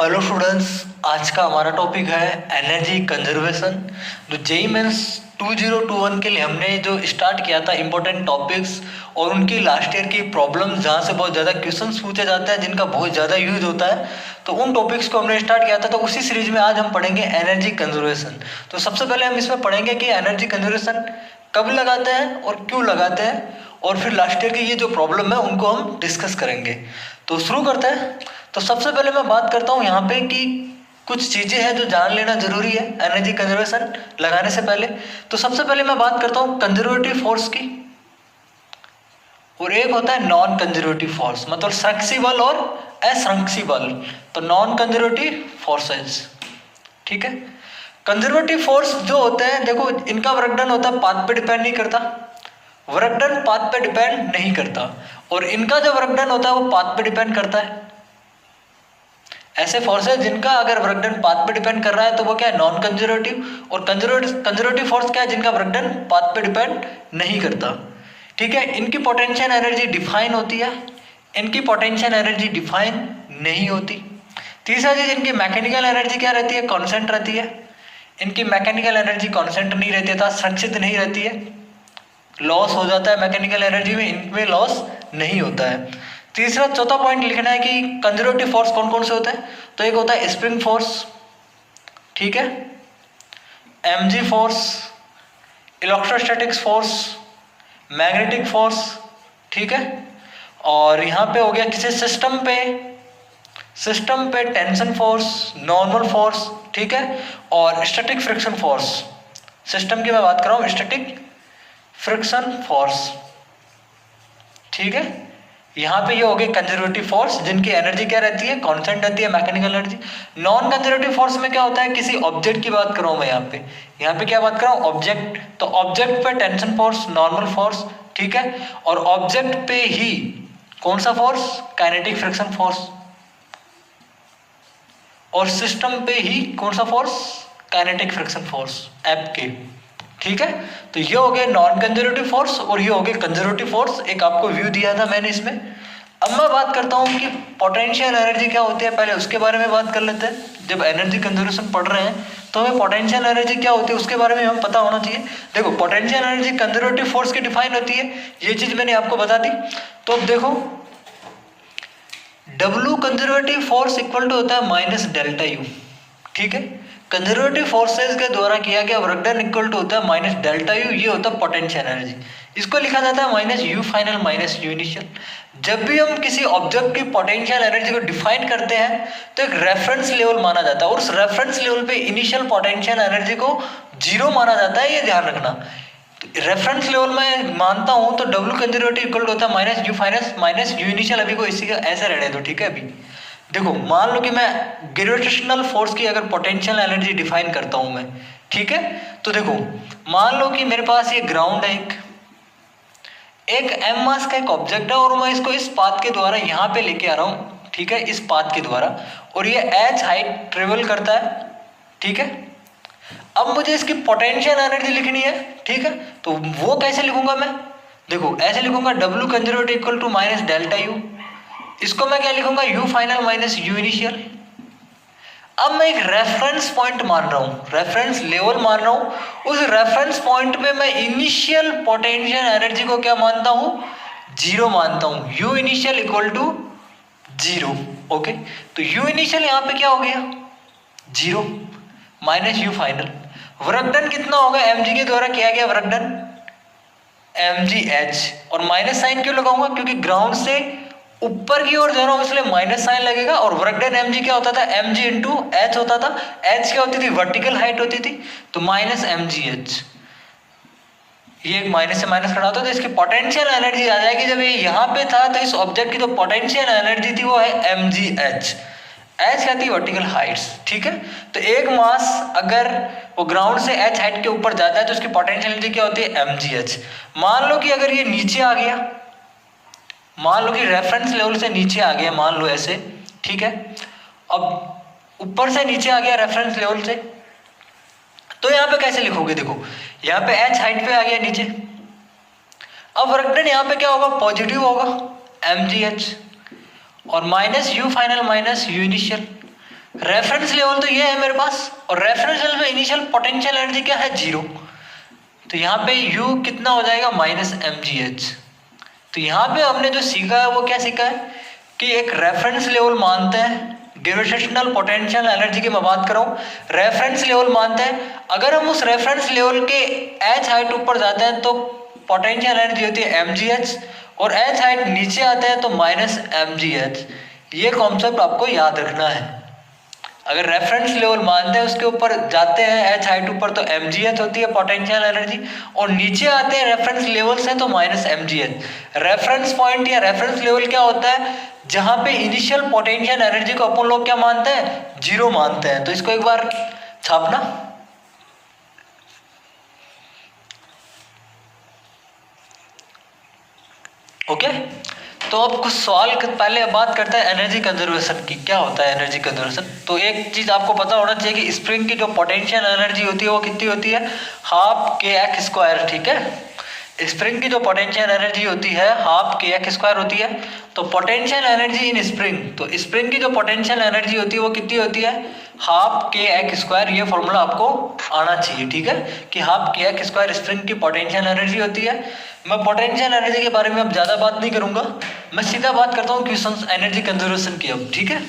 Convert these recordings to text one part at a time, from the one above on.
Hello students, आज का हमारा टॉपिक है एनर्जी कंजर्वेशन। जो जेई मेंस 2021 के लिए हमने जो स्टार्ट किया था इंपॉर्टेंट टॉपिक्स और उनकी लास्ट ईयर की प्रॉब्लम्स जहाँ से बहुत ज़्यादा क्वेश्चंस पूछे जाते हैं, जिनका बहुत ज़्यादा यूज होता है, तो उन टॉपिक्स को हमने स्टार्ट किया था। तो उसी सीरीज में आज हम पढ़ेंगे एनर्जी कंजर्वेशन। तो सबसे पहले हम इसमें पढ़ेंगे कि एनर्जी कंजर्वेशन कब लगाते हैं और क्यों लगाते हैं, और फिर लास्ट ईयर की ये जो प्रॉब्लम है उनको हम डिस्कस करेंगे। तो शुरू करते हैं। तो सबसे पहले मैं बात करता हूँ यहाँ पे कि कुछ चीज़ें हैं जो जान लेना जरूरी है एनर्जी कंजर्वेशन लगाने से पहले। तो सबसे पहले मैं बात करता हूँ कंजर्वेटिव फोर्स की, और एक होता है नॉन कंजर्वेटिव फोर्स, मतलब संरक्षी और असंरक्षी बल। तो नॉन कंजर्वेटिव फोर्सेज, ठीक है। कंजर्वेटिव फोर्स जो होते हैं, देखो इनका वर्क डन होता है पाथ पे डिपेंड नहीं करता, वर्क डन पाथ पे डिपेंड नहीं करता, और इनका जो वर्क डन होता है वो पाथ पे डिपेंड करता है। ऐसे फोर्स है जिनका अगर वर्क डन पाथ पे डिपेंड कर रहा है तो वो क्या है, नॉन कंजर्वेटिव। और कंजर्वेटिव फोर्स क्या है, जिनका वर्क डन पाथ पे डिपेंड नहीं करता, ठीक है। इनकी पोटेंशियल एनर्जी डिफाइन होती है, इनकी पोटेंशियल एनर्जी डिफाइन नहीं होती। तीसरा चीज, इनकी मैकेनिकल एनर्जी क्या रहती है, कांस्टेंट रहती है। इनकी मैकेनिकल एनर्जी कांस्टेंट नहीं रहती है, संरक्षित नहीं रहती है, लॉस हो जाता है मैकेनिकल एनर्जी में, इनमें लॉस नहीं होता है। तीसरा चौथा पॉइंट लिखना है कि कंजर्वेटिव फोर्स कौन कौन से होते हैं। तो एक होता है स्प्रिंग फोर्स, ठीक है, MG force, electrostatics force, magnetic force, ठीक है। और यहाँ पे हो गया किसी सिस्टम पे टेंशन फोर्स, नॉर्मल फोर्स, ठीक है, और स्टैटिक फ्रिक्शन फोर्स। सिस्टम की मैं बात कर रहा हूँ, स्टैटिक फ्रिक्शन फोर्स, ठीक है। यहाँ पे ये हो गए कंजर्वेटिव फोर्स जिनकी एनर्जी क्या रहती है, कांस्टेंट रहती है, mechanical energy. Non conservative force में क्या होता है, किसी ऑब्जेक्ट की बात कर रहा हूँ मैं यहाँ पे क्या बात कर रहा हूँ, ऑब्जेक्ट। तो ऑब्जेक्ट पे टेंशन फोर्स, नॉर्मल फोर्स, ठीक है, और ऑब्जेक्ट पे ही कौन सा फोर्स, काइनेटिक फ्रिक्शन फोर्स, और सिस्टम पे ही कौन सा force, kinetic friction force, F के, ठीक है। तो ये हो गए नॉन कंजर्वेटिव फोर्स और ये हो गए कंजर्वेटिव फोर्स। एक आपको व्यू दिया था मैंने इसमें। अब मैं बात करता हूँ कि पोटेंशियल एनर्जी क्या होती है, पहले उसके बारे में बात कर लेते हैं। जब एनर्जी कंजर्वेशन पढ़ रहे हैं तो हमें पोटेंशियल एनर्जी क्या होती है उसके बारे में हमें पता होना चाहिए। देखो पोटेंशियल एनर्जी कंजर्वेटिव फोर्स की डिफाइन होती है, ये चीज मैंने आपको बता दी। तो अब देखो W conservative force equal to होता है माइनस डेल्टा यू, ठीक है। कंजर्वेटिव फोर्सेज के द्वारा किया गया वर्क डन इक्वल टू होता है माइनस डेल्टा यू, ये होता है पोटेंशियल एनर्जी। इसको लिखा जाता है minus you final minus you initial. जब भी हम किसी ऑब्जेक्ट की पोटेंशियल एनर्जी को डिफाइन करते हैं तो एक रेफरेंस लेवल माना जाता है, और उस रेफरेंस लेवल पे इनिशियल पोटेंशियल एनर्जी को जीरो माना जाता है, ये ध्यान रखना। रेफरेंस लेवल में मानता हूं तो W कंजर्वेटिव इक्वल होता है minus you fineness minus you initial. अभी को इसी का ऐसे रहने दो, ठीक है। अभी देखो मान लो कि मैं ग्रेविटेशनल फोर्स की अगर पोटेंशियल एनर्जी डिफाइन करता हूं मैं, ठीक है। तो देखो मान लो कि मेरे पास ये ग्राउंड है, एक m मास का एक ऑब्जेक्ट है, और मैं इसको इस पाथ के द्वारा यहाँ पे लेके आ रहा हूँ, ठीक है, इस पाथ के द्वारा, और ये h हाइट ट्रेवल करता है, ठीक है। अब मुझे इसकी पोटेंशियल एनर्जी लिखनी है, ठीक है। तो वो कैसे लिखूंगा मैं, देखो ऐसे लिखूंगा W conservative equal to minus delta U. इसको मैं क्या लिखूंगा, U final minus U initial. अब मैं एक रेफरेंस पॉइंट मान रहा हूँ, रेफरेंस लेवल मान रहा हूँ, उस रेफरेंस पॉइंट पे मैं इनिशियल पोटेंशियल एनर्जी को क्या मानता हूँ, जीरो मानता हूँ। U initial equal to zero, okay. तो U इनिशियल यहाँ पे क्या हो गया, zero minus U final. Work done कितना होगा, mg के द्वारा किया गया वर्क डन mgh, और माइनस साइन क्यों लगाऊंगा, क्योंकि ग्राउंड से ऊपर की ओर जा रहा हूं इसलिए माइनस साइन लगेगा। और वर्क डन mg क्या होता था, mg इंटू h होता था। h क्या होती थी, वर्टिकल हाइट होती थी, तो माइनस mgh, ये एक माइनस से माइनस खड़ा होता है। तो इसकी पोटेंशियल एनर्जी आ जाएगी, जब ये यहाँ पे था तो इस ऑब्जेक्ट की जो पोटेंशियल एनर्जी थी वो है mgh, एच कहती है वर्टिकल हाइट्स, ठीक है। तो एक मास अगर वो ग्राउंड से एच हाइट के ऊपर जाता है तो उसकी पोटेंशियल एनर्जी क्या होती है, mgh। मान लो कि अगर ये नीचे आ गया, मान लो कि रेफरेंस लेवल से नीचे आ गया, मान लो ऐसे, ठीक है। अब ऊपर से नीचे आ गया रेफरेंस लेवल से, तो यहाँ पे कैसे लिखोगे, देखो यहाँ पे एच हाइट पे आ गया नीचे। अब वर्क डन यहाँ पे क्या होगा, पॉजिटिव होगा mgh, और minus you final minus you initial. Reference level तो ये है मेरे पास, और रेफरेंस लेवल में इनिशियल पोटेंशियल एनर्जी क्या है, 0। तो यहाँ पे U कितना हो जाएगा, -mgh। तो यहाँ पे हमने जो सीखा है वो क्या सीखा है कि एक रेफरेंस लेवल मानते हैं, ग्रेविटेशनल पोटेंशियल एनर्जी की मैं बात कर रहा हूँ, रेफरेंस लेवल मानते हैं। अगर हम उस रेफरेंस लेवल के h हाइट ऊपर जाते हैं तो पोटेंशियल एनर्जी होती है mgh, और h हाइट नीचे आते हैं तो -mgh। ये कॉन्सेप्ट आपको याद रखना है। अगर रेफरेंस लेवल मानते हैं उसके ऊपर जाते हैं h हाइट ऊपर तो mgh होती है पोटेंशियल एनर्जी, और नीचे आते हैं रेफरेंस लेवल से तो -mgh। रेफरेंस पॉइंट या रेफरेंस लेवल क्या होता है, जहां पे इनिशियल पोटेंशियल एनर्जी को अपन लोग क्या मानते हैं, 0 मानते हैं। तो इसको एक बार छापना। ओके, तो अब कुछ सवाल पहले बात करते हैं एनर्जी कंजर्वेशन की। क्या होता है एनर्जी कंजर्वेशन? तो एक चीज आपको पता होना चाहिए कि स्प्रिंग की जो पोटेंशियल एनर्जी होती है वो कितनी होती है, 12kx²। ठीक है, स्प्रिंग की जो पोटेंशियल एनर्जी होती है 12kx² होती है। तो पोटेंशियल एनर्जी इन स्प्रिंग, तो स्प्रिंग की जो पोटेंशियल एनर्जी होती है वो कितनी होती है, 12kx²। ये फॉर्मूला आपको आना चाहिए। ठीक है, कि 12kx² स्प्रिंग की पोटेंशियल एनर्जी होती है। मैं पोटेंशियल एनर्जी के बारे में अब ज़्यादा बात नहीं करूंगा, मैं सीधा बात करता हूँ क्वेश्चन एनर्जी कंजर्वेशन की अब। ठीक है,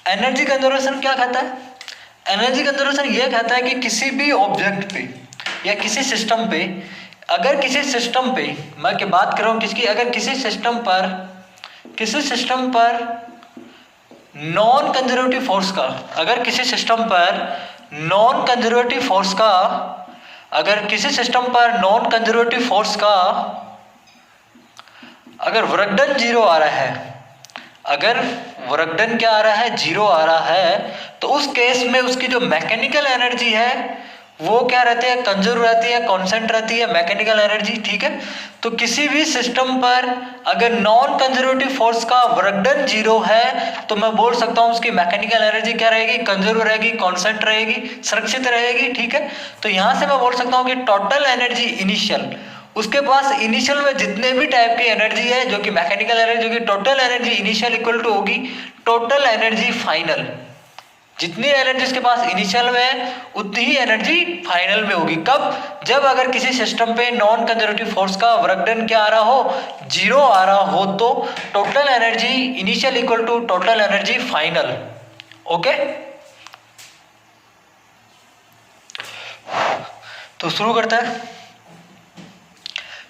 एनर्जी कंजर्वेशन क्या कहता है? एनर्जी कंजर्वेशन ये कहता है कि किसी भी ऑब्जेक्ट पे या किसी सिस्टम पे, अगर किसी सिस्टम पे, मैं क्या बात कर रहा हूँ किसकी, अगर किसी सिस्टम पर नॉन कंजर्वेटिव फोर्स का, अगर किसी सिस्टम पर नॉन कंजर्वेटिव फोर्स का, अगर किसी सिस्टम पर नॉन कंजर्वेटिव फोर्स का अगर वर्क डन 0 आ रहा है, अगर वर्क डन क्या आ रहा है, 0 आ रहा है, तो उस केस में उसकी जो मैकेनिकल एनर्जी है वो क्या रहती है, कंजर्व रहती है, कांस्टेंट रहती है मैकेनिकल एनर्जी। ठीक है, तो किसी भी सिस्टम पर अगर नॉन कंजर्वेटिव फोर्स का वर्क डन 0 है तो मैं बोल सकता हूँ उसकी मैकेनिकल एनर्जी क्या रहेगी, कंजर्व रहेगी, कांस्टेंट रहेगी, सुरक्षित रहेगी। ठीक है, तो यहाँ से मैं बोल सकता हूँ कि टोटल एनर्जी इनिशियल, उसके पास इनिशियल में जितने भी टाइप की एनर्जी है जो कि मैकेनिकल एनर्जी, जो कि total energy initial equal to होगी टोटल एनर्जी फाइनल। जितनी एनर्जी उसके पास इनिशियल में है उतनी ही एनर्जी फाइनल में होगी। कब? जब अगर किसी सिस्टम पे नॉन कंजर्वेटिव फोर्स का वर्क डन क्या आ रहा हो, 0 आ रहा हो, तो total energy initial equal to total energy final. Okay, तो शुरू करते हैं।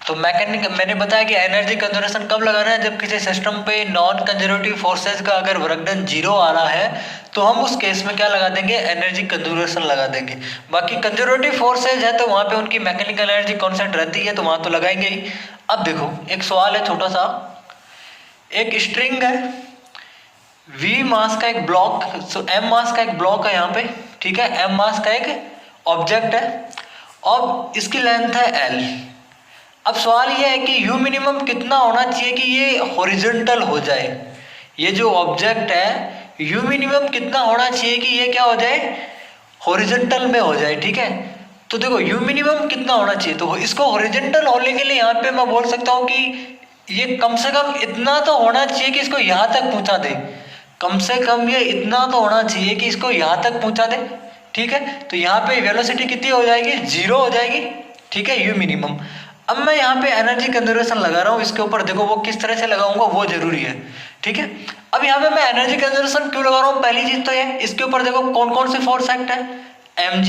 तो मैंने बताया कि एनर्जी कंजर्वेशन कब लगाना है, जब किसी सिस्टम पे नॉन कंजर्वेटिव फोर्सेस का अगर वर्क डन 0 आ रहा है तो हम उस केस में क्या लगा देंगे, एनर्जी कंजर्वेशन लगा देंगे। बाकी कंजर्वेटिव फोर्सेज है तो वहां पे उनकी मैकेनिकल एनर्जी कांस्टेंट रहती है तो वहां तो लगाएंगे ही। अब देखो एक सवाल है छोटा सा, एक स्ट्रिंग है, V मास का एक ब्लॉक, M मास का एक ब्लॉक है यहाँ पे। ठीक है, M मास का एक ऑब्जेक्ट है और इसकी लेंथ है L। अब सवाल यह है कि U मिनिमम कितना होना चाहिए कि ये हॉरिजॉन्टल हो जाए, ये जो ऑब्जेक्ट है U मिनिमम कितना होना चाहिए कि ये क्या हो जाए, हॉरिजॉन्टल में हो जाए। ठीक है, तो देखो U मिनिमम कितना होना चाहिए, तो इसको हॉरिजॉन्टल होने के लिए यहाँ पे मैं बोल सकता हूँ कि ये कम से कम इतना तो होना चाहिए कि इसको यहाँ तक पहुँचा दे, कम से कम ये इतना तो होना चाहिए कि इसको यहाँ तक पहुँचा दे। ठीक है, तो यहाँ पे वेलोसिटी कितनी हो जाएगी, 0 हो जाएगी। ठीक है, U मिनिमम। अब मैं यहाँ पे एनर्जी कंजर्वेशन लगा रहा हूँ, इसके ऊपर देखो वो किस तरह से लगाऊंगा वो जरूरी है। ठीक है, अब यहाँ पे मैं एनर्जी कंजर्वेशन क्यों लगा रहा हूँ, पहली चीज तो ये, इसके ऊपर देखो कौन कौन से फोर्स एक्ट है, mg,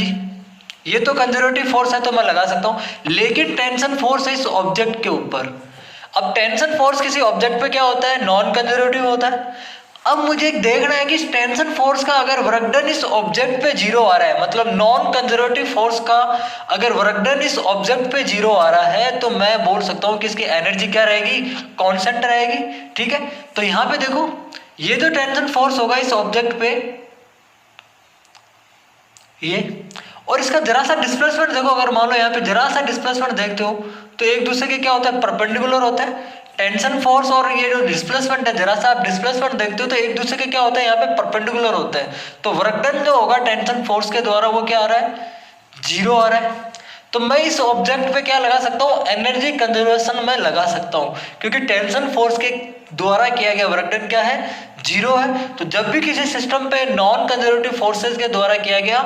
ये तो कंजर्वेटिव फोर्स है तो मैं लगा सकता हूँ, लेकिन टेंशन फोर्स है इस ऑब्जेक्ट के ऊपर। अब टेंशन फोर्स किसी ऑब्जेक्ट पे क्या होता है, नॉन कंजर्वेटिव होता है। अब मुझे देखना है कि टेंशन फोर्स का अगर वर्क डन इस ऑब्जेक्ट पे 0 आ रहा है, मतलब नॉन कंजर्वेटिव फोर्स का अगर वर्क डन इस ऑब्जेक्ट पे 0 आ रहा है तो मैं बोल सकता हूँ कि इसकी एनर्जी क्या रहेगी, कांस्टेंट रहेगी। ठीक है, तो यहाँ पे देखो ये जो टेंशन फोर्स होगा इस ऑब्जेक्ट पे ये, और इसका जरा सा डिस्प्लेसमेंट देखो, अगर मान लो यहाँ पे जरा सा डिस्प्लेसमेंट देखते हो तो एक दूसरे के क्या होता है, परपेंडिकुलर होता है। टेंशन फोर्स और ये जो डिस्प्लेसमेंट है, जरा सा आप डिस्प्लेसमेंट देखते हो तो एक दूसरे के क्या होता है, यहाँ पे परपेंडिकुलर होता है। तो वर्क डन जो होगा टेंशन फोर्स के द्वारा वो क्या आ रहा है, 0 आ रहा है। तो मैं इस ऑब्जेक्ट पे क्या लगा सकता हूँ, एनर्जी कंजर्वेशन में लगा सकता हूँ, क्योंकि टेंशन फोर्स के द्वारा किया गया वर्क डन क्या है, जीरो है। तो जब भी किसी सिस्टम पे नॉन कंजर्वेटिव फोर्सेस के द्वारा किया गया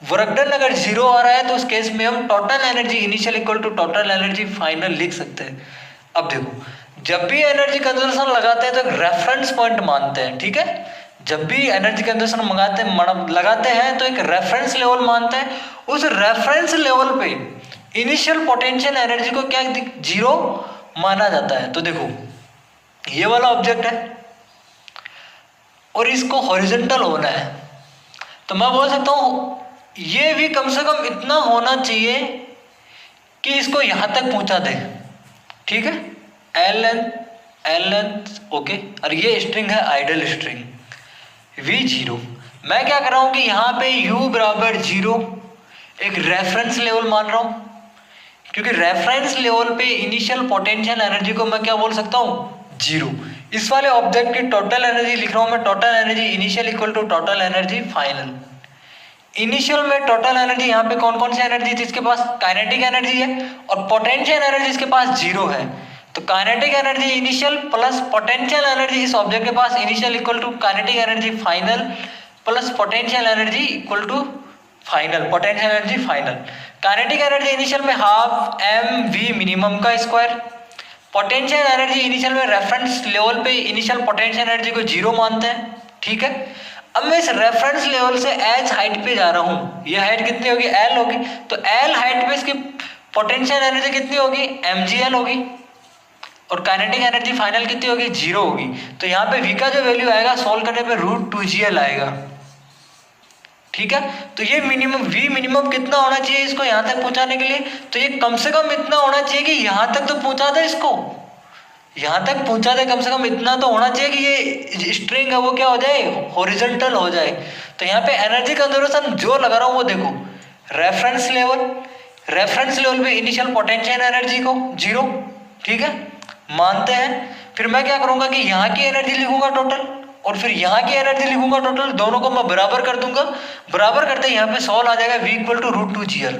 वर्क डन अगर जीरो आ रहा है तो उस केस में हम total energy initial equal to total energy final लिख सकते हैं। अब देखो जब भी एनर्जी कंजर्वेशन लगाते हैं तो एक रेफरेंस पॉइंट मानते हैं, ठीक है। जब भी एनर्जी कंजर्वेशन लगाते हैं तो एक रेफरेंस लेवल मानते हैं। उस रेफरेंस लेवल पे इनिशियल पोटेंशियल एनर्जी को क्या जीरो माना जाता है। तो देखो ये वाला ऑब्जेक्ट है और इसको हॉरिजॉन्टल होना है, तो मैं बोल सकता हूँ ये भी कम से कम इतना होना चाहिए कि इसको यहां तक पहुंचा दे, ठीक है। एल लेंथ ओके, और ये स्ट्रिंग है आइडल स्ट्रिंग v जीरो। मैं क्या कर रहा हूं कि यहाँ पे u बराबर जीरो एक रेफरेंस लेवल मान रहा हूं, क्योंकि रेफरेंस लेवल पे इनिशियल पोटेंशियल एनर्जी को मैं क्या बोल सकता हूँ जीरो। इस वाले ऑब्जेक्ट की टोटल एनर्जी लिख रहा हूं मैं, total energy initial equal to total energy final. Initial में टोटल एनर्जी यहाँ पे कौन कौन सी एनर्जी थी, इसके पास काइनेटिक एनर्जी है और पोटेंशियल एनर्जी इसके पास जीरो है। तो kinetic energy initial plus potential energy इस ऑब्जेक्ट के पास initial equal to kinetic energy final plus potential energy equal to final potential energy final. Kinetic energy initial में हाफ एम वी मिनिमम का square, potential energy initial में reference level पे initial potential energy को zero मानते हैं, ठीक है। अब मैं इस रेफरेंस लेवल से एच हाइट पे जा रहा हूँ, ये हाइट कितनी होगी एल होगी, तो एल हाइट पे इसकी पोटेंशियल एनर्जी कितनी होगी mgl होगी और काइनेटिक एनर्जी फाइनल कितनी होगी जीरो होगी। तो यहाँ पे v का जो वैल्यू आएगा सॉल्व करने पे √2gl आएगा, ठीक है। तो ये मिनिमम v मिनिमम कितना होना चाहिए इसको यहाँ तक पहुँचाने के लिए, तो ये कम से कम इतना होना चाहिए कि यहाँ तक तो पहुँचा दे, इसको यहाँ तक पहुँचा दे, कम से कम इतना तो होना चाहिए कि ये स्ट्रिंग है वो क्या हो जाए हॉरिजॉन्टल हो जाए। तो यहाँ पे एनर्जी कंजर्वेशन जो लगा रहा हूँ वो देखो रेफरेंस लेवल पे इनिशियल पोटेंशियल एनर्जी को जीरो, ठीक है, मानते हैं। फिर मैं क्या करूँगा कि यहाँ की एनर्जी लिखूंगा टोटल और फिर यहाँ की एनर्जी लिखूंगा टोटल, दोनों को मैं बराबर कर दूंगा। बराबर करते यहाँ पे सॉल्व आ जाएगा v इक्वल टू √2gl।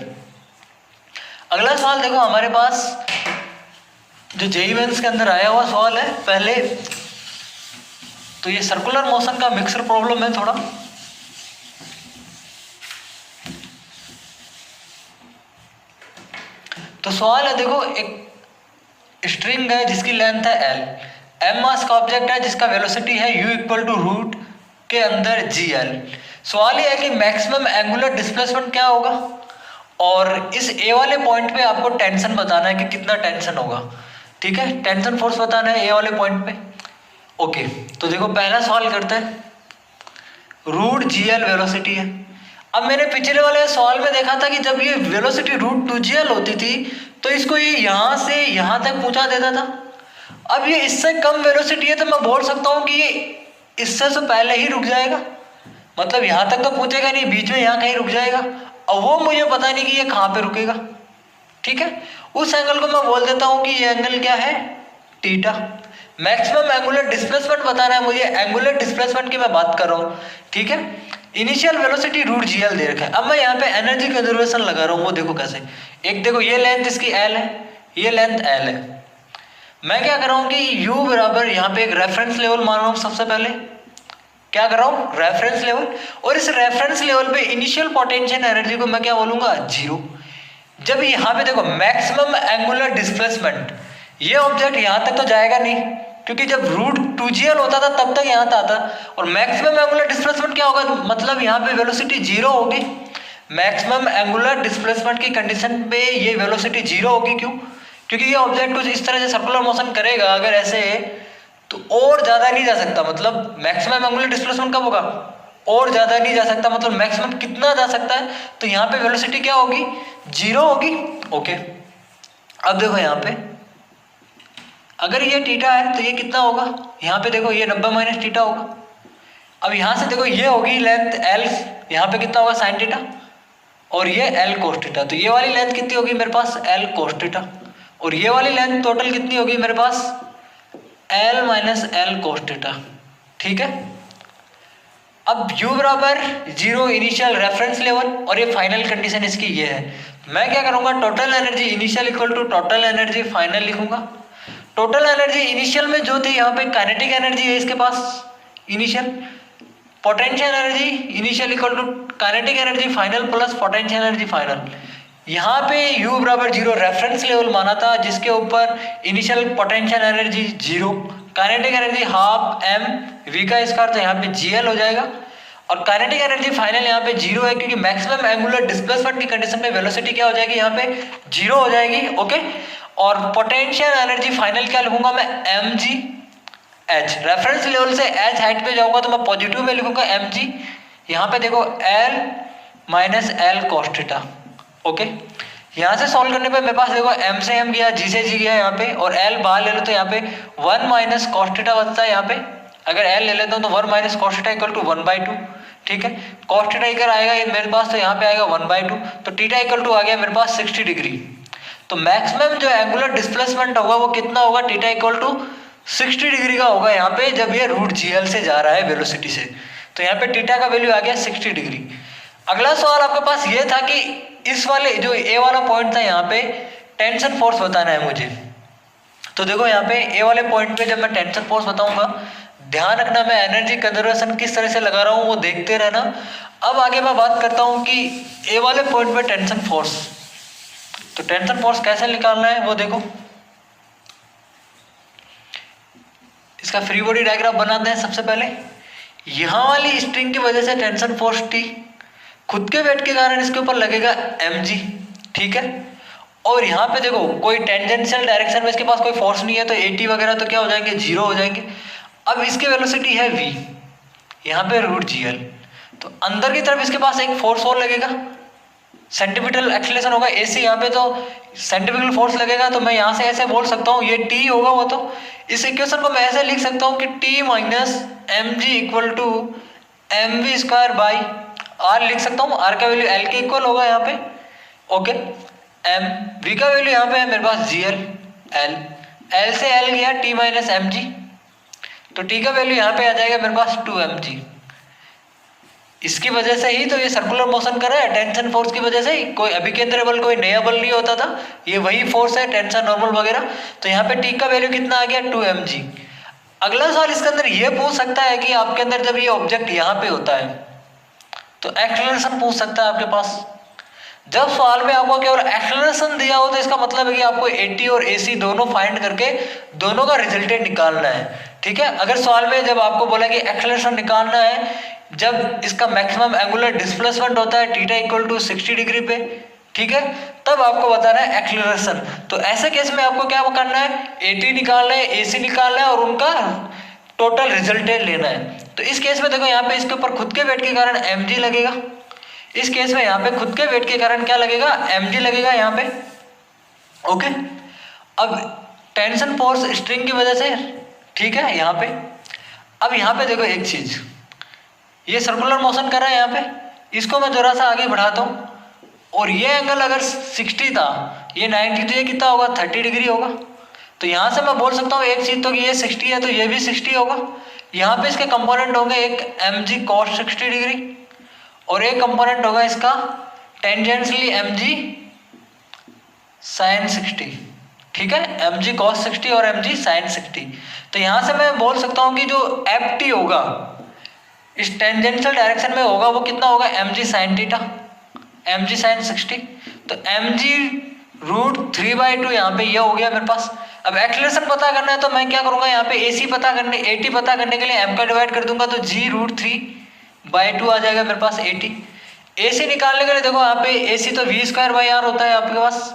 अगला सवाल देखो हमारे पास जो जेईई मेंस के अंदर आया हुआ सवाल है। पहले तो ये सर्कुलर मोशन का मिक्सर प्रॉब्लम है थोड़ा, तो सवाल है देखो एक स्ट्रिंग है जिसकी लेंथ है l, m मास का ऑब्जेक्ट है जिसका वेलोसिटी है u इक्वल टू रूट के अंदर gl। सवाल ये है कि मैक्सिमम एंगुलर डिस्प्लेसमेंट क्या होगा और इस a वाले पॉइंट पे आपको टेंशन बताना है कि कितना टेंशन होगा, ठीक है, टेंशन फोर्स बताना है ए वाले पॉइंट पे। ओके तो देखो पहला सवाल करते हैं, √gl वेलोसिटी है। अब मैंने पिछले वाले सवाल में देखा था कि जब ये वेलोसिटी √2gl होती थी तो इसको ये यहाँ से यहाँ तक पहुँचा देता था। अब ये इससे कम वेलोसिटी है तो मैं बोल सकता हूँ कि ये इससे तो पहले ही रुक जाएगा, मतलब यहाँ तक तो पहुँचेगा नहीं, बीच में यहाँ कहीं रुक जाएगा। और वो मुझे पता नहीं कि ये कहाँ पे रुकेगा, ठीक है। उस एंगल को मैं बोल देता हूँ कि ये एंगल क्या है थीटा। मैक्सिमम एंगुलर डिस्प्लेसमेंट बताना है मुझे, एंगुलर डिस्प्लेसमेंट की मैं बात कर रहा हूँ, ठीक है। इनिशियल वेलोसिटी √gl दे रखा है। अब मैं यहाँ पे एनर्जी कंजर्वेशन लगा रहा हूँ, वो देखो कैसे। एक देखो ये लेंथ इसकी l है, ये लेंथ l है। मैं क्या कर रहा हूँ कि u बराबर यहाँ पे एक रेफरेंस लेवल मान रहा हूँ। सबसे पहले क्या कर रहा हूँ रेफरेंस लेवल, और इस रेफरेंस लेवल पे इनिशियल पोटेंशियल एनर्जी को मैं क्या बोलूँगा जीरो। जब यहाँ पे देखो मैक्सिमम एंगुलर डिस्प्लेसमेंट, ये ऑब्जेक्ट यहाँ तक तो जाएगा नहीं क्योंकि जब √2gl होता था तब तक यहाँ था, और मैक्सिमम एंगुलर डिस्प्लेसमेंट क्या होगा, मतलब यहाँ पे वेलोसिटी जीरो होगी। मैक्सिमम एंगुलर डिस्प्लेसमेंट की कंडीशन पे ये वेलोसिटी जीरो होगी, क्यों, क्योंकि ये ऑब्जेक्ट कुछ इस तरह से सर्कुलर मोशन करेगा अगर ऐसे तो और ज़्यादा नहीं जा सकता, मतलब मैक्सिमम एंगुलर डिस्प्लेसमेंट कब होगा और ज़्यादा नहीं जा सकता, मतलब मैक्सिमम कितना जा सकता है, तो यहाँ पे वेलोसिटी क्या होगी जीरो होगी। ओके अब देखो यहाँ पे अगर ये थीटा है तो ये कितना होगा, यहाँ पे देखो ये 90 माइनस थीटा होगा। अब यहाँ से देखो ये होगी लेंथ l, यहाँ पे कितना होगा साइन थीटा और ये l कोस थीटा। तो ये वाली लेंथ कितनी होगी मेरे पास l कोस थीटा, और ये वाली लेंथ टोटल कितनी होगी मेरे पास l minus l cos theta, ठीक है। अब u बराबर जीरो इनिशियल रेफरेंस लेवल और ये फाइनल कंडीशन इसकी ये है। मैं क्या करूँगा total energy initial equal to total energy final लिखूंगा। टोटल एनर्जी इनिशियल में जो थी यहाँ पे काइनेटिक एनर्जी है इसके पास initial potential energy initial equal to kinetic energy final plus potential energy final. यहाँ पे u बराबर 0 रेफरेंस लेवल माना था जिसके ऊपर initial potential energy 0, kinetic energy half m v का स्क्वायर, तो यहाँ पे gl हो जाएगा। और काइनेटिक एनर्जी फाइनल यहाँ पे 0 है क्योंकि मैक्सिमम एंगुलर डिस्प्लेसमेंट की कंडीशन में वेलोसिटी क्या हो जाएगी, यहाँ पे 0 हो जाएगी। ओके, और पोटेंशियल एनर्जी फाइनल क्या लिखूंगा मैं, mg h, रेफरेंस लेवल से h हाइट पे जाऊंगा तो मैं पॉजिटिव में लिखूंगा mg। यहाँ पे देखो l minus L cos theta. Okay, यहाँ से सॉल्व करने पे मेरे पास देखो m से m गया, g से g गया यहाँ पे, और l बाहर ले लो तो यहाँ पे 1 माइनस कॉस थीटा बचता है। यहाँ पे अगर l ले लेता हूँ तो 1 minus cos theta equal to 1/2। ठीक है, कॉस थीटा इधर आएगा ये मेरे पास, तो यहाँ पे आएगा 1/2, तो थीटा इक्वल टू आ गया मेरे पास 60 डिग्री। तो मैक्सिमम जो एंगुलर डिस्प्लेसमेंट होगा वो कितना होगा, थीटा इक्वल टू 60 डिग्री का होगा यहाँ पे, जब ये रूट GL से जा रहा है वेलोसिटी से। तो यहाँ पे थीटा का वैल्यू आ गया 60 डिग्री। अगला सवाल आपके पास ये था कि इस वाले जो ए वाला पॉइंट था यहाँ पे टेंशन फोर्स बताना है मुझे। तो देखो यहाँ पे ए वाले पॉइंट पे जब मैं टेंशन फोर्स बताऊंगा, ध्यान रखना मैं एनर्जी कंजर्वेशन किस तरह से लगा रहा हूँ वो देखते रहना। अब आगे मैं बात करता हूँ कि ए वाले पॉइंट पे टेंशन फोर्स, तो टेंशन फोर्स कैसे निकालना है वो देखो। इसका फ्री बॉडी डायग्राम बनाते हैं। सबसे पहले यहाँ वाली स्ट्रिंग की वजह से टेंशन फोर्स T, खुद के वेट के कारण इसके ऊपर लगेगा mg। ठीक है, और यहाँ पे देखो कोई टेंजेंशियल डायरेक्शन में इसके पास कोई फोर्स नहीं है तो AT वगैरह तो क्या हो जाएंगे, 0 हो जाएंगे। अब इसकी वेलोसिटी है v, यहाँ पे रूट GL, तो अंदर की तरफ इसके पास एक फोर्स और लगेगा, सेंट्रीपिटल एक्सीलरेशन होगा AC, यहाँ पे तो सेंट्रीपिटल फोर्स लगेगा। तो मैं यहाँ से ऐसे बोल सकता हूँ ये T होगा वो, तो इस इक्वेशन को मैं ऐसे लिख सकता हूँ कि T minus mg equal to mv square by r लिख सकता हूँ। r का वैल्यू l के इक्वल होगा यहाँ पे। ओके, v का वैल्यू यहाँ पे है मेरे पास GL, l से l गया T माइनस mg, तो T का वैल्यू यहाँ पे आ जाएगा मेरे पास 2mg। इसकी वजह से ही तो ये सर्कुलर मोशन कर रहा है, टेंशन फोर्स की वजह से ही। कोई अभी के अंदर बल, कोई नया बल नहीं होता था, ये वही फोर्स है, टेंशन नॉर्मल वगैरह। तो यहाँ पे T का वैल्यू कितना आ गया, 2mg। अगला सवाल इसके अंदर ये पूछ सकता है कि आपके अंदर जब ये ऑब्जेक्ट यहाँ पे होता है तो एक्सेलरेशन पूछ सकता है आपके पास। जब सवाल में आपको केवल एक्सेलरेशन दिया हो तो इसका मतलब है कि आपको AT और AC दोनों फाइंड करके दोनों का रिजल्टेंट निकालना है। ठीक है, अगर सवाल में जब आपको बोला कि एक्सेलरेशन निकालना है जब इसका मैक्सिमम एंगुलर डिस्प्लेसमेंट होता है थीटा इक्वल टू 60 डिग्री पे, ठीक है, तब आपको बताना है एक्सेलरेशन। तो ऐसे केस में आपको क्या करना है, AT निकालना है, AC निकालना है और उनका टोटल रिजल्टेंट लेना है। तो इस केस में देखो यहाँ पे इसके ऊपर खुद के वेट के कारण mg लगेगा, इस केस में यहाँ पे खुद के वेट के कारण क्या लगेगा, mg लगेगा यहाँ पे। ओके, अब टेंशन फोर्स स्ट्रिंग की वजह से, ठीक है, यहाँ पे। अब यहाँ पे देखो एक चीज, ये सर्कुलर मोशन कर रहा है यहाँ पे, इसको मैं जरा सा आगे बढ़ाता हूँ और ये एंगल अगर 60 था, ये 90, तो ये कितना होगा, 30 डिग्री होगा। तो यहाँ से मैं बोल सकता हूँ एक चीज तो कि ये 60 है तो ये भी 60 होगा। यहाँ पे इसके कंपोनेंट होंगे एक mg cos 60 डिग्री और एक कंपोनेंट होगा इसका टेंजेंशियली mg sin 60। ठीक है, mg cos 60 और mg sin 60। तो यहाँ से मैं बोल सकता हूँ कि जो ft होगा इस टेंजेंशियल डायरेक्शन में होगा वो कितना होगा, mg sin theta, mg sin 60। तो mg रूट 3/2 यहाँ पे ये हो गया मेरे पास। अब एक्सेलरेशन पता करना है तो मैं क्या करूँगा, यहाँ पे AT पता करने के लिए m का डिवाइड कर दूंगा तो g रूट 3/2 आ जाएगा मेरे पास AT। AC निकालने के लिए देखो यहाँ पे AC तो v स्क्वायर बाई r होता है आपके पास,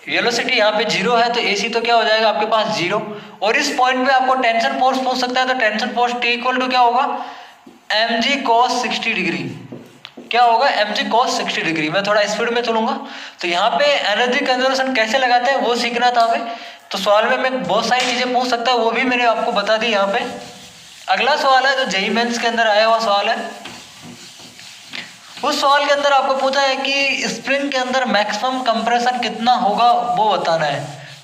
वेलोसिटी यहाँ पे 0 है तो AC तो क्या हो जाएगा आपके पास 0। और इस पॉइंट पे आपको टेंशन फोर्स पूछ सकता है तो tension force T equal to क्या होगा, mg cos 60 डिग्री। क्या होगा, mg cos 60 डिग्री। मैं थोड़ा स्पीड में चलूंगा। तो यहाँ पे एनर्जी कंजर्वेशन कैसे लगाते हैं वो सीखना था हमें। तो सवाल में मैं बहुत सारी चीजें पूछ सकता है, वो भी मैंने आपको बता दी यहाँ पे। अगला सवाल है जो जेईई मेंस के अंदर आया हुआ सवाल है। उस सवाल के अंदर आपको पूछा है कि स्प्रिंग के अंदर मैक्सिमम कंप्रेशन कितना होगा वो बताना है।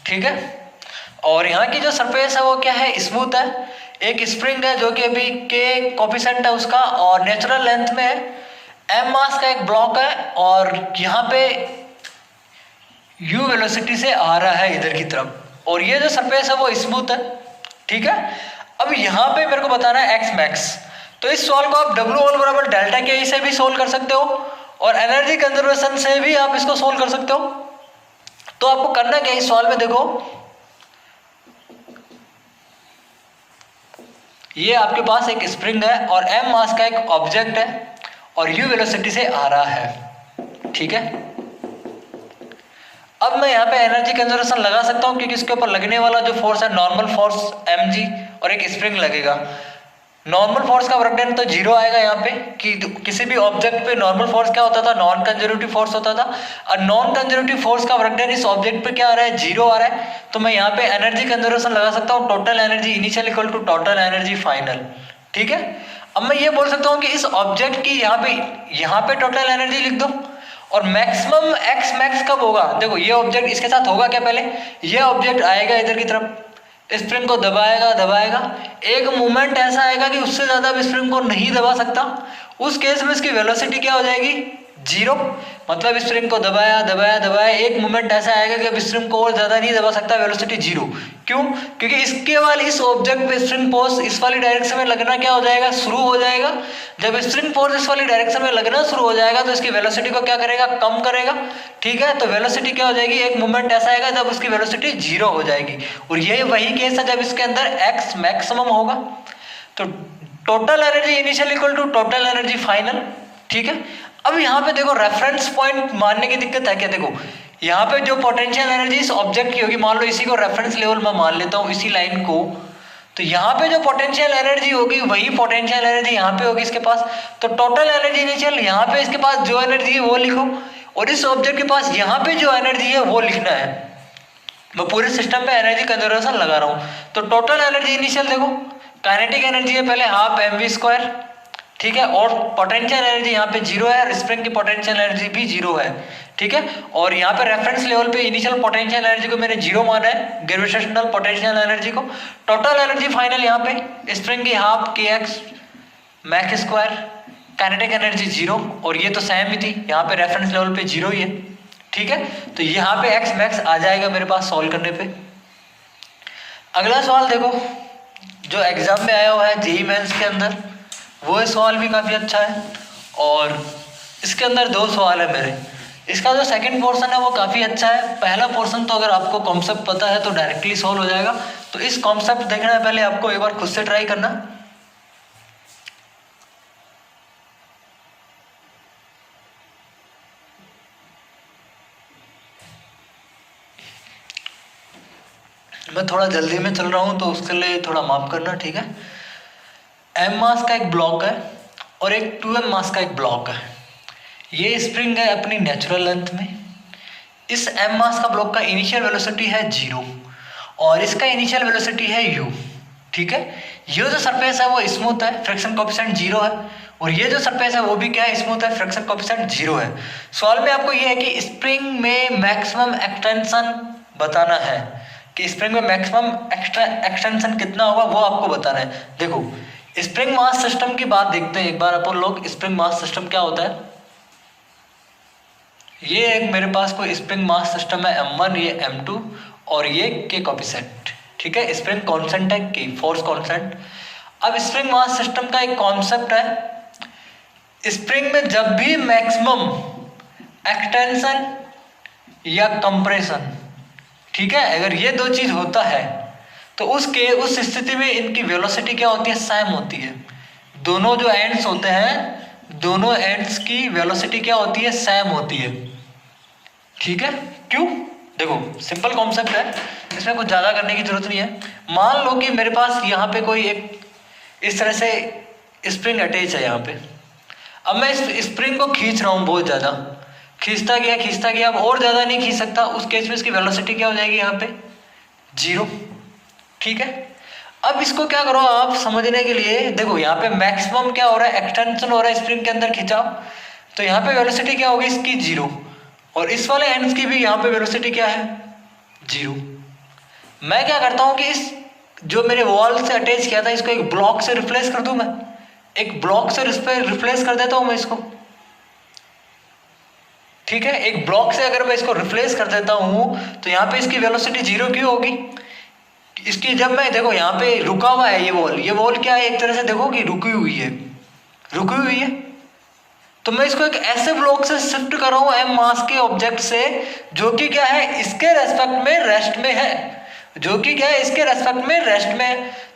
ठीक है, और यहाँ की जो सरफेस है वो क्या है, स्मूथ है। एक स्प्रिंग है जो कि अभी के कोफिशिएंट है उसका और नेचुरल लेंथ में है, m मास का एक ब्लॉक है और यहाँ पे u वेलोसिटी से आ रहा है इधर की तरफ, और ये जो सरफेस है वो स्मूथ है। ठीक है, अब यहाँ पे मेरे को बताना है एक्स मैक्स, तो इस सवाल को आप डब्ल्यू ऑल बराबर डेल्टा के से भी सोल्व कर सकते हो और एनर्जी कंजर्वेशन से भी आप इसको सोल्व कर सकते हो। तो आपको करना क्या है इस सवाल में, देखो ये आपके पास एक स्प्रिंग है और m मास का एक ऑब्जेक्ट है और u वेलोसिटी से आ रहा है, ठीक है। अब मैं यहाँ पे एनर्जी कंजर्वेशन लगा सकता हूँ क्योंकि इसके ऊपर लगने वाला जो फोर्स है नॉर्मल फोर्स mg और एक स्प्रिंग लगेगा। नॉर्मल फोर्स का वर्क डन तो जीरो आएगा यहाँ पे कि किसी भी ऑब्जेक्ट पे नॉर्मल फोर्स क्या होता था, नॉन कंजर्वेटिव फोर्स होता था, और नॉन कंजर्वेटिव फोर्स का वर्क डन इस ऑब्जेक्ट पे क्या आ रहा है, जीरो आ रहा है। तो मैं यहाँ पे एनर्जी कंजर्वेशन लगा सकता हूँ, total energy initial equal to total energy final, ठीक है। अब मैं ये बोल सकता हूँ कि इस ऑब्जेक्ट की यहाँ पे टोटल एनर्जी लिख दो और मैक्सिमम एक्स मैक्स कब होगा, देखो ये ऑब्जेक्ट इसके साथ होगा क्या, पहले ये ऑब्जेक्ट आएगा इधर की तरफ, स्प्रिंग को दबाएगा दबाएगा, एक मोमेंट ऐसा आएगा कि उससे ज्यादा अब स्प्रिंग को नहीं दबा सकता, उस केस में इसकी वेलोसिटी क्या हो जाएगी, जीरो। मतलब स्प्रिंग को दबाया दबाया दबाया, एक मोमेंट ऐसा आएगा कि अब स्प्रिंग को और ज्यादा नहीं दबा सकता, वेलोसिटी जीरो। क्यों, क्योंकि इसके वाले इस ऑब्जेक्ट पे स्प्रिंग फोर्स इस वाली डायरेक्शन में लगना क्या हो जाएगा, शुरू हो जाएगा। जब स्प्रिंग फोर्स इस वाली डायरेक्शन में लगना शुरू हो जाएगा तो इसकी वेलोसिटी को क्या करेगा, कम करेगा, ठीक है। तो वेलोसिटी क्या हो जाएगी, एक मोमेंट ऐसा आएगा जब उसकी वेलोसिटी जीरो हो जाएगी, और ये वही केस है जब इसके अंदर एक्स मैक्सिमम होगा। तो total energy initial equal to total energy final, ठीक है। अब यहाँ पे देखो रेफरेंस पॉइंट मानने की दिक्कत है क्या, देखो यहाँ पे जो पोटेंशियल एनर्जी इस ऑब्जेक्ट की होगी, मान लो इसी को रेफरेंस लेवल में मान लेता हूँ, इसी लाइन को, तो यहाँ पे जो पोटेंशियल एनर्जी होगी वही पोटेंशियल एनर्जी यहाँ पे होगी इसके पास। तो टोटल एनर्जी इनिशियल यहाँ पे इसके पास जो एनर्जी है वो लिखो, और इस ऑब्जेक्ट के पास यहाँ पे जो एनर्जी है वो लिखना है। मैं पूरे सिस्टम पे एनर्जी कंजर्वेशन लगा रहा हूँ। तो टोटल एनर्जी इनिशियल देखो, काइनेटिक एनर्जी है पहले हाफ mv², ठीक है, और पोटेंशियल एनर्जी यहाँ पे जीरो है, स्प्रिंग की पोटेंशियल एनर्जी भी जीरो है, ठीक है। और यहाँ पे रेफरेंस लेवल पे इनिशियल पोटेंशियल एनर्जी को मैंने जीरो माना है, ग्रेविटेशनल पोटेंशियल एनर्जी को। टोटल एनर्जी फाइनल यहाँ पे स्प्रिंग की हाफ kx मैक², काइनेटिक एनर्जी जीरो, और ये तो सेम ही थी, यहाँ पे रेफरेंस लेवल पे जीरो ही है, ठीक है। तो यहाँ पे एक्स मैक्स आ जाएगा मेरे पास सॉल्व करने पे। अगला सवाल देखो जो एग्जाम में आया हुआ है जेईई मेंस के अंदर, वो सवाल भी काफ़ी अच्छा है, और इसके अंदर दो सवाल है मेरे। इसका जो सेकंड पोर्शन है वो काफ़ी अच्छा है। पहला पोर्शन तो अगर आपको कॉन्सेप्ट पता है तो डायरेक्टली सॉल्व हो जाएगा, तो इस कॉन्सेप्ट देखना है पहले आपको, एक बार खुद से ट्राई करना। मैं थोड़ा जल्दी में चल रहा हूँ तो उसके लिए थोड़ा माफ करना, ठीक है। m मास का एक ब्लॉक है और एक 2m मास का एक ब्लॉक है। ये स्प्रिंग है अपनी नेचुरल लेंथ में। इस m मास का ब्लॉक का इनिशियल वेलोसिटी है जीरो और इसका इनिशियल वेलोसिटी है u, ठीक है। ये जो सरफेस है वो स्मूथ है, फ्रिक्शन कोएफिशिएंट जीरो है, और ये जो सरफेस है वो भी क्या है, स्मूथ है, फ्रिक्शन कोएफिशिएंट जीरो है। सवाल में आपको ये है कि स्प्रिंग में मैक्सिमम एक्सटेंशन बताना है, कि स्प्रिंग में मैक्सिमम एक्सटेंशन कितना होगा वो आपको बताना है। देखो स्प्रिंग मास सिस्टम की बात देखते हैं एक बार अपन लोग। स्प्रिंग मास सिस्टम क्या होता है, ये एक मेरे पास कोई स्प्रिंग मास सिस्टम है m1, ये m2 और ये k कोएफिशिएंट, ठीक है। स्प्रिंग कांस्टेंट है k, फोर्स कांस्टेंट। अब स्प्रिंग मास सिस्टम का एक कॉन्सेप्ट है, स्प्रिंग में जब भी मैक्सिमम एक्सटेंशन या कंप्रेशन, ठीक है, अगर ये दो चीज होता है तो उस स्थिति में इनकी वेलोसिटी क्या होती है, सेम होती है। दोनों जो एंड्स होते हैं, दोनों एंड्स की वेलोसिटी क्या होती है, सेम होती है, ठीक है। क्यों, देखो सिंपल कॉन्सेप्ट है, इसमें कुछ ज़्यादा करने की जरूरत नहीं है। मान लो कि मेरे पास यहाँ पे कोई एक इस तरह से स्प्रिंग अटैच है यहाँ पे। अब मैं इस स्प्रिंग को खींच रहा हूँ बहुत ज़्यादा, खींचता गया, अब और ज़्यादा नहीं खींच सकता, उस केस में इसकी वेलोसिटी क्या हो जाएगी यहाँ पे, जीरो, ठीक है। अब इसको क्या करो आप समझने के लिए, देखो यहाँ पे मैक्सिमम क्या हो रहा है, एक्सटेंशन हो रहा है स्प्रिंग के अंदर खिंचाव, तो यहाँ पे वेलोसिटी क्या होगी इसकी, जीरो, और इस वाले एंड्स की भी यहाँ पे वेलोसिटी क्या है, जीरो। मैं क्या करता हूँ कि इस जो मेरे वॉल से अटैच किया था इसको एक ब्लॉक से रिप्लेस कर दूं, मैं एक ब्लॉक से रिप्लेस कर देता हूँ मैं इसको, ठीक है। एक ब्लॉक से अगर मैं इसको रिप्लेस कर देता हूँ तो यहाँ पे इसकी वेलोसिटी जीरो क्यों होगी, इसकी जब मैं देखो यहाँ पे रुका हुआ है ये वॉल क्या है, एक तरह से देखो कि रुकी हुई है। तो मैं इसको एक ऐसे ब्लॉक से शिफ्ट कर रहा हूँ एम मास के ऑब्जेक्ट से, जो कि क्या है इसके रेस्पेक्ट में रेस्ट में है,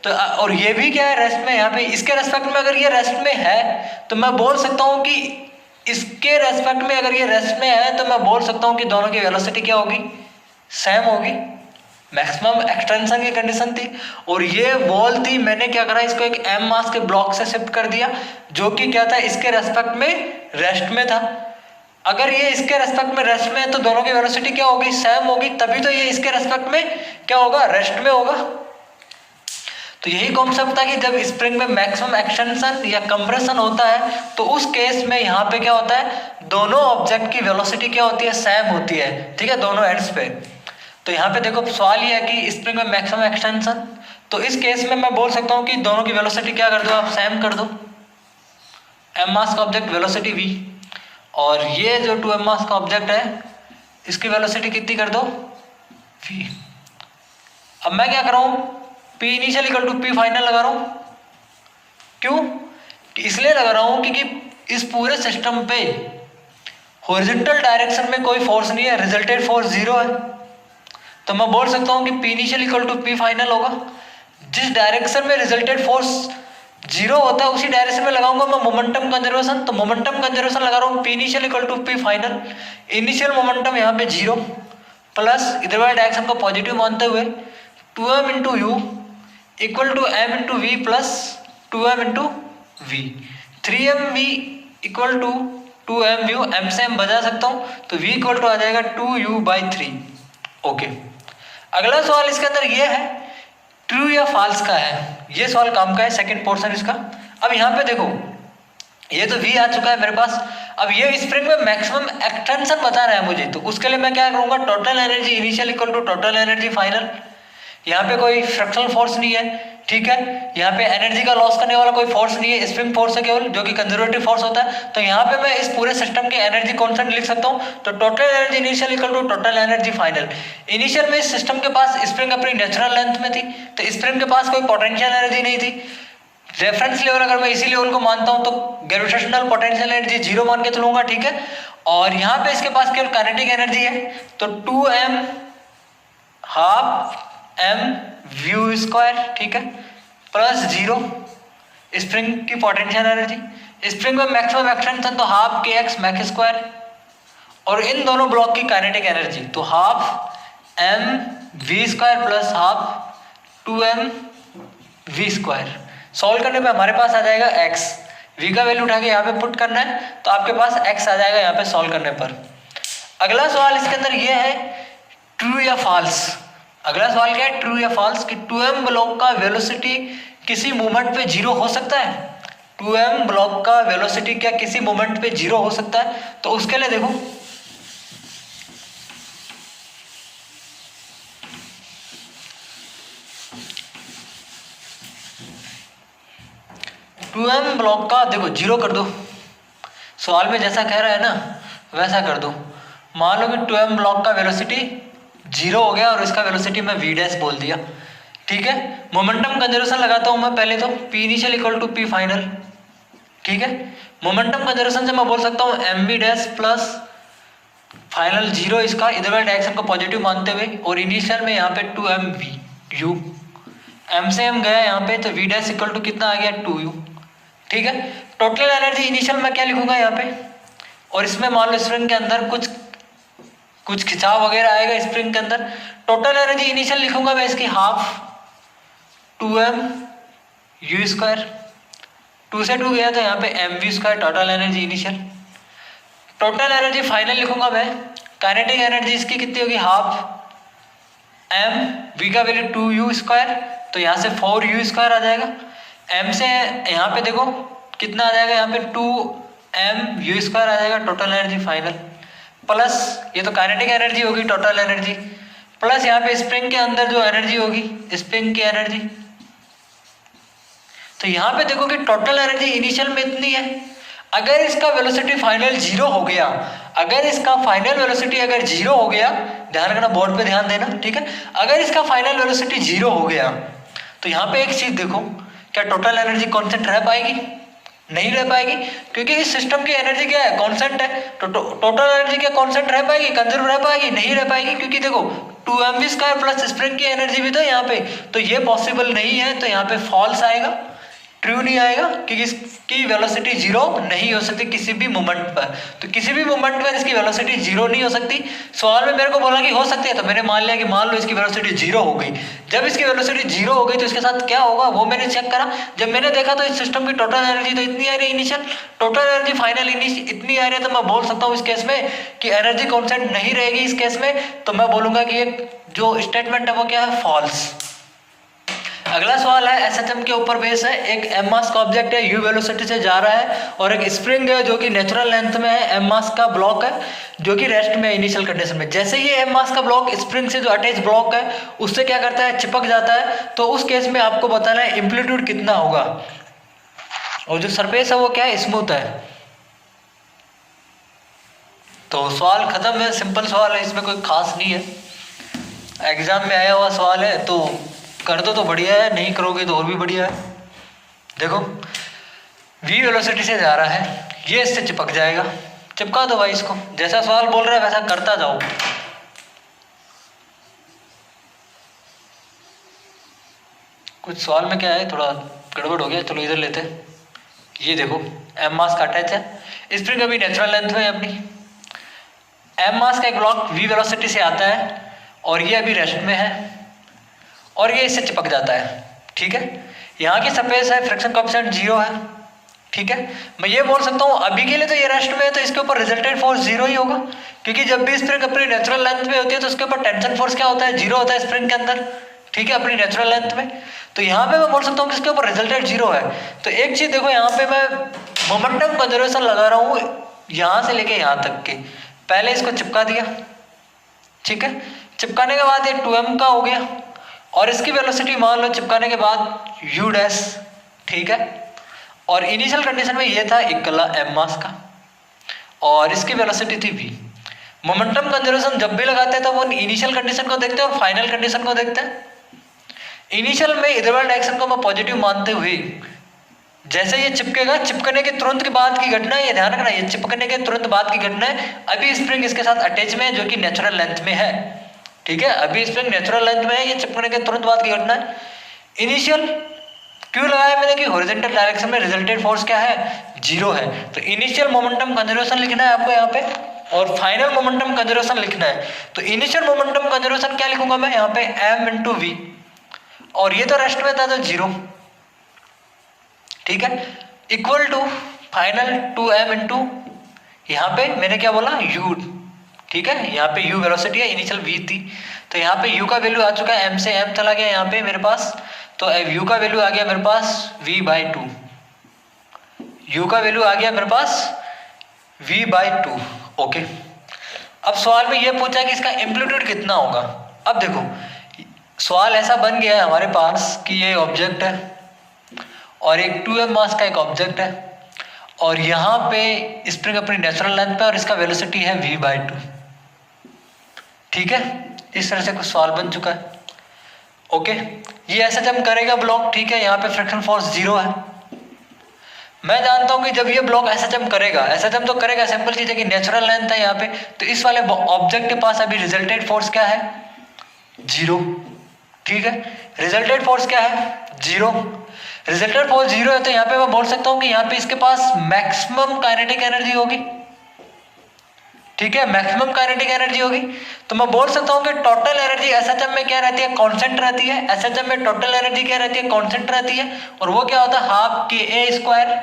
तो और ये भी क्या है रेस्ट में, यहाँ पे इसके रेस्पेक्ट में अगर ये रेस्ट में है तो मैं बोल सकता हूँ कि इसके रेस्पेक्ट में अगर ये रेस्ट में है तो मैं बोल सकता हूँ कि दोनों की वेलोसिटी क्या होगी, सेम होगी। मैक्सिमम एक्सटेंशन की कंडीशन थी और ये वॉल थी, मैंने क्या करा इसको एक एम मास के ब्लॉक से शिफ्ट कर दिया, जो कि क्या था इसके रेस्पेक्ट में रेस्ट में था। अगर ये इसके रेस्पेक्ट में रेस्ट में है तो दोनों की वेलोसिटी क्या होगी, सेम होगी, तभी तो ये इसके रेस्पेक्ट में क्या होगा, रेस्ट में होगा। तो यही कॉन्सेप्ट था कि जब स्प्रिंग में मैक्सिमम एक्सटेंशन या कंप्रेशन होता है तो उस केस में यहाँ पे क्या होता है, दोनों ऑब्जेक्ट की वेलोसिटी क्या होती है, सेम होती है, ठीक है, दोनों एंड्स पे। तो यहाँ पे देखो सवाल ये है कि स्प्रिंग में मैक्सिमम एक्सटेंशन, तो इस केस में मैं बोल सकता हूँ कि दोनों की वेलोसिटी क्या कर दो, आप सेम कर दो, एम मास का ऑब्जेक्ट वेलोसिटी v, और ये जो 2m मास का ऑब्जेक्ट है इसकी वेलोसिटी कितनी कर दो, v। अब मैं क्या कर रहा हूँ, p initial equal to p final लगा रहा हूँ। क्यों, इसलिए लगा रहा हूँ क्योंकि इस पूरे सिस्टम पे हॉरिजॉन्टल डायरेक्शन में कोई फोर्स नहीं है, रिजल्टेड फोर्स 0 है। तो मैं बोल सकता हूँ कि p initial equal to p final होगा। जिस डायरेक्शन में रिजल्टेड फोर्स 0 होता है उसी डायरेक्शन में लगाऊंगा मैं मोमेंटम कंजर्वेशन, तो मोमेंटम कंजर्वेशन लगा रहा हूँ p initial equal to p final. Initial momentum यहाँ पे 0 प्लस इधर वाले डायरेक्शन को पॉजिटिव मानते हुए 2m into U equal to m into V plus 2m into V, 3mv equal to 2m view, m से m बजा सकता हूँ तो v इक्वल टू आ जाएगा 2u/3। ओके, अगला सवाल इसके अंदर ये है ट्रू या फॉल्स का है, ये सवाल काम का है, सेकंड पोर्शन इसका। अब यहाँ पे देखो ये तो v आ चुका है मेरे पास, अब ये स्प्रिंग में मैक्सिमम एक्सटेंशन बता रहा है मुझे, तो उसके लिए मैं क्या करूँगा, total energy initial equal to total energy final. यहाँ पे कोई फ्रिक्शनल फोर्स नहीं है, ठीक है, यहाँ पे एनर्जी का लॉस करने वाला कोई फोर्स नहीं है, स्प्रिंग फोर्स है केवल, जो कि कंजर्वेटिव फोर्स होता है। तो यहाँ पे मैं इस पूरे सिस्टम की एनर्जी कांस्टेंट लिख सकता हूँ, तो total energy initial equal to total energy final. Initial में इस सिस्टम के पास स्प्रिंग अपनी नेचुरल लेंथ में थी, तो स्प्रिंग के पास कोई पोटेंशियल एनर्जी नहीं थी। रेफरेंस लेवल अगर मैं इसी लेवल को मानता हूँ तो ग्रेविटेशनल पोटेंशियल एनर्जी 0 मान के चलूंगा, ठीक है। और यहाँ पे इसके पास केवल काइनेटिक एनर्जी है, तो 2m half m view square, ठीक है, प्लस 0 स्प्रिंग की पोटेंशियल एनर्जी। स्प्रिंग में मैक्सिमम एक्सटेंशन तो हाफ kx मैक स्क्वायर, और इन दोनों ब्लॉक की काइनेटिक एनर्जी तो half m v square plus half 2m v square. Solve करने पे हमारे पास आ जाएगा x, v का वैल्यू उठा के यहाँ पे पुट करना है तो आपके पास x आ जाएगा यहाँ पे सॉल्व करने पर। अगला सवाल इसके अंदर ये है ट्रू या फॉल्स। अगला सवाल क्या है, ट्रू या फॉल्स, कि 2m ब्लॉक का वेलोसिटी किसी मोमेंट पे 0 हो सकता है। 2m ब्लॉक का वेलोसिटी क्या किसी मोमेंट पे 0 हो सकता है, तो उसके लिए देखो टू एम ब्लॉक का देखो 0 कर दो, सवाल में जैसा कह रहा है ना वैसा कर दो। मान लो कि 2m ब्लॉक का वेलोसिटी 0 हो गया और इसका वेलोसिटी मैं v डैश बोल दिया, ठीक है। मोमेंटम कंजर्वेशन लगाता हूँ मैं पहले तो p initial equal to p final, ठीक है। मोमेंटम कंजर्वेशन से मैं बोल सकता हूँ mv डैश प्लस फाइनल 0 इसका, इधर वाले डायरेक्शन को पॉजिटिव मानते हुए, और इनिशियल में यहाँ पे 2mv u, m से m गया यहाँ पे तो v डैश इक्वल टू कितना आ गया 2u, ठीक है। टोटल एनर्जी इनिशियल मैं क्या लिखूंगा यहाँ पे, और इसमें मान लो स्प्रिंग के अंदर कुछ खिंचाव वगैरह आएगा स्प्रिंग के अंदर, टोटल एनर्जी इनिशियल लिखूंगा मैं इसकी हाफ 2m u स्क्वायर, 2 से 2 गया तो यहाँ पे mv square total energy initial. Total energy final लिखूंगा मैं, काइनेटिक एनर्जी इसकी कितनी होगी हाफ m, v का वैल्यू 2u स्क्वायर, तो यहाँ से 4u स्क्वायर आ जाएगा। m से यहाँ पे देखो कितना आ जाएगा, यहाँ पे 2m u स्क्वायर आ जाएगा टोटल एनर्जी फाइनल, प्लस ये तो काइनेटिक एनर्जी होगी टोटल एनर्जी, प्लस यहाँ पे स्प्रिंग के अंदर जो एनर्जी होगी स्प्रिंग की एनर्जी। तो यहाँ पे देखो कि टोटल एनर्जी इनिशियल में इतनी है, अगर इसका वेलोसिटी फाइनल जीरो हो गया, अगर इसका फाइनल वेलोसिटी अगर जीरो हो गया, ध्यान रखना, बोर्ड पे ध्यान देना, ठीक है। अगर इसका फाइनल वेलोसिटी जीरो हो गया तो यहाँ पे एक चीज देखो, क्या टोटल एनर्जी कांस्टेंट रह पाएगी? नहीं रह पाएगी, क्योंकि इस सिस्टम की एनर्जी क्या है? कांस्टेंट है। तो टोटल एनर्जी क्या कांस्टेंट रह पाएगी, कंजर्व रह पाएगी? नहीं रह पाएगी, क्योंकि देखो 2mv² प्लस स्प्रिंग की एनर्जी भी तो यहाँ पे, तो ये पॉसिबल नहीं है, तो यहाँ पे फॉल्स आएगा, ट्रू नहीं आएगा, क्योंकि इसकी वेलोसिटी जीरो नहीं हो सकती किसी भी मोमेंट पर। तो किसी भी मोमेंट पर इसकी वेलोसिटी जीरो नहीं हो सकती। सवाल में मेरे को बोला कि हो सकती है, तो मैंने मान लिया कि मान लो इसकी वेलोसिटी जीरो हो गई। जब इसकी वेलोसिटी जीरो हो गई तो इसके साथ क्या होगा वो मैंने चेक करा। जब मैंने देखा तो इस सिस्टम की टोटल एनर्जी तो इतनी आ रही है इनिशियल, टोटल एनर्जी फाइनल इतनी आ रही है, तो मैं बोल सकता हूँ इस केस में कि एनर्जी कॉन्स्टेंट नहीं रहेगी इस केस में। तो मैं बोलूंगा कि ये जो स्टेटमेंट है वो क्या है? फॉल्स। अगला सवाल है, एसएचएम के ऊपर बेस है, एक एम मास का ऑब्जेक्ट है, यू वेलोसिटी से जा रहा है, और एक स्प्रिंग है जो कि नेचुरल लेंथ में है, एम मास का ब्लॉक है जो कि रेस्ट में है इनिशियल कंडीशन में। जैसे ही एम मास का ब्लॉक स्प्रिंग से जो अटैच ब्लॉक है उससे क्या करता है? चिपक जाता है। तो उस केस में आपको बताना है एम्पलीट्यूड कितना होगा, और जो सरफेस है वो क्या है? स्मूथ है। तो सवाल खत्म है, सिंपल सवाल है, इसमें कोई खास नहीं है, एग्जाम में आया हुआ सवाल है, तो कर दो तो बढ़िया है, नहीं करोगे तो और भी बढ़िया है। देखो v वेलोसिटी से जा रहा है, ये इससे चिपक जाएगा, चिपका दो भाई इसको, जैसा सवाल बोल रहा है वैसा करता जाओ। कुछ सवाल में क्या है, थोड़ा गड़बड़ हो गया, चलो इधर लेते हैं। ये देखो एम मास का अटैच है, स्प्रिंग अभी नेचुरल लेंथ में है अपनी, एम मास का एक ब्लॉक v वेलोसिटी से आता है और ये अभी रेस्ट में है और ये इससे चिपक जाता है, ठीक है। यहाँ की सरफेस है, फ्रिक्शन कोएफिशिएंट 0 है, ठीक है। मैं ये बोल सकता हूँ अभी के लिए तो ये रेस्ट में है, तो इसके ऊपर रिजल्टेंट फोर्स 0 ही होगा, क्योंकि जब भी स्प्रिंग अपनी नेचुरल लेंथ में होती है तो उसके ऊपर टेंशन फोर्स क्या होता है? 0 होता है स्प्रिंग के अंदर, ठीक है, अपनी नेचुरल लेंथ में। तो यहाँ पे मैं बोल सकता हूँ कि इसके ऊपर रिजल्टेंट 0 है। तो एक चीज देखो, यहाँ पे मैं मोमेंटम कंजर्वेशन लगा रहा हूँ यहाँ से लेके यहाँ तक के, पहले इसको चिपका दिया, ठीक है, चिपकाने के बाद ये 2m का हो गया, और इसकी वेलोसिटी मान लो चिपकाने के बाद u डैश, ठीक है, और इनिशियल कंडीशन में ये था इक्वल एम मास का, और इसकी वेलोसिटी थी v। मोमेंटम कंजर्वेशन जब भी लगाते हैं तो वो इनिशियल कंडीशन को देखते हैं और फाइनल कंडीशन को देखते हैं। इनिशियल में इधर वाले डायरेक्शन को मैं पॉजिटिव मानते हुए, जैसे ये चिपकेगा, चिपकने के तुरंत के बाद की घटना है, ये ध्यान रखना, ये चिपकने के तुरंत बाद की घटना है। अभी स्प्रिंग इसके साथ अटैच में है जो कि नेचुरल लेंथ में है, ठीक है, अभी स्प्रिंग नेचुरल लेंथ में है, ये चिपकने के तुरंत बाद की घटना है। इनिशियल क्यों लगाया मैंने कि हॉरिजॉन्टल डायरेक्शन में रिजल्टेंट फोर्स क्या है? 0 है। तो इनिशियल मोमेंटम कंजर्वेशन लिखना है आपको यहाँ पे, और फाइनल मोमेंटम कंजर्वेशन लिखना है। तो इनिशियल मोमेंटम कंजर्वेशन क्या लिखूंगा मैं यहाँ पे? m इंटू वी, और ये तो रेस्ट में था तो 0, ठीक है, equal to final 2m into, यहाँ पे मैंने क्या बोला? u, ठीक है, यहाँ पे u वेलोसिटी है, इनिशियल v थी, तो यहाँ पे u का वैल्यू आ चुका है, m से m चला गया यहाँ पे मेरे पास, तो u का वैल्यू आ गया मेरे पास v/2, u का वैल्यू आ गया मेरे पास v/2, ओके। अब सवाल में ये पूछा कि इसका एम्पलीट्यूड कितना होगा। अब देखो सवाल ऐसा बन गया है हमारे पास कि ये ऑब्जेक्ट है और एक 2m मास का एक ऑब्जेक्ट है, और यहाँ पे स्प्रिंग अपनी नेचुरल लेंथ पे और इसका वेलोसिटी है v/2, ठीक है, इस तरह से कुछ सवाल बन चुका है, ओके। ये एसएचएम करेगा ब्लॉक, ठीक है, यहाँ पे फ्रिक्शन फोर्स 0 है। मैं जानता हूँ कि जब ये ब्लॉक एसएचएम करेगा, एसएचएम तो करेगा, सिंपल चीज है कि नेचुरल लेंथ है यहाँ पे, तो इस वाले ऑब्जेक्ट के पास अभी रिजल्टेंट फोर्स क्या है? 0, ठीक है, रिजल्टेंट फोर्स क्या है? 0। रिजल्टेंट फोर्स 0 है, तो यहाँ पे मैं बोल सकता हूँ कि यहाँ पे इसके पास मैक्सिमम काइनेटिक एनर्जी होगी, ठीक है, मैक्सिमम काइनेटिक एनर्जी होगी। तो मैं बोल सकता हूँ कि टोटल एनर्जी एसएचएम में क्या रहती है? कांस्टेंट रहती है। एसएचएम में टोटल एनर्जी क्या रहती है? कांस्टेंट रहती है, और वो क्या होता है? हाफ के ए स्क्वायर,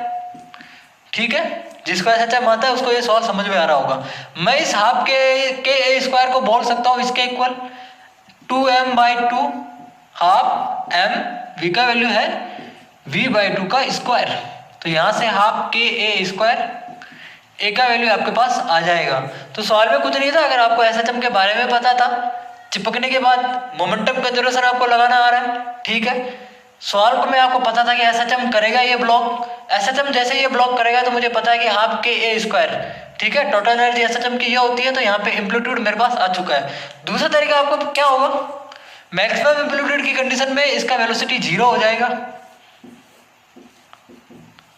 ठीक है, जिसको एसएचएम आता है उसको ये सवाल समझ में आ रहा होगा। मैं इस हाफ के ए स्क्वायर को बोल सकता हूँ इसके equal 2m/2 half m, v का वैल्यू है v/2 का स्क्वायर, तो यहाँ से हाफ के ए स्क्वायर, ए का वैल्यू आपके पास आ जाएगा। तो सवाल में कुछ नहीं था, अगर आपको एसएचएम के बारे में पता था, चिपकने के बाद मोमेंटम कंजर्वेशन आपको लगाना आ रहा है, ठीक है, सॉल्व में आपको पता था कि एसएचएम करेगा ये ब्लॉक, एसएचएम जैसे ये ब्लॉक करेगा तो मुझे पता है कि हाफ के ए स्क्वायर, ठीक है, टोटल एनर्जी एसएचएम की ये होती है, तो यहाँ पे एम्पलीट्यूड मेरे पास आ चुका है। दूसरा तरीका आपको क्या होगा, मैक्सिमम एम्पलीट्यूड की कंडीशन में इसका वेलोसिटी 0 हो जाएगा,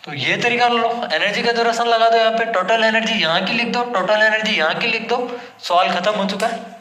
तो ये तरीका लो, एनर्जी का ड्यूरेशन लगा दो, यहाँ पे टोटल एनर्जी यहाँ की लिख दो, टोटल एनर्जी यहाँ की लिख दो, सवाल खत्म हो चुका है।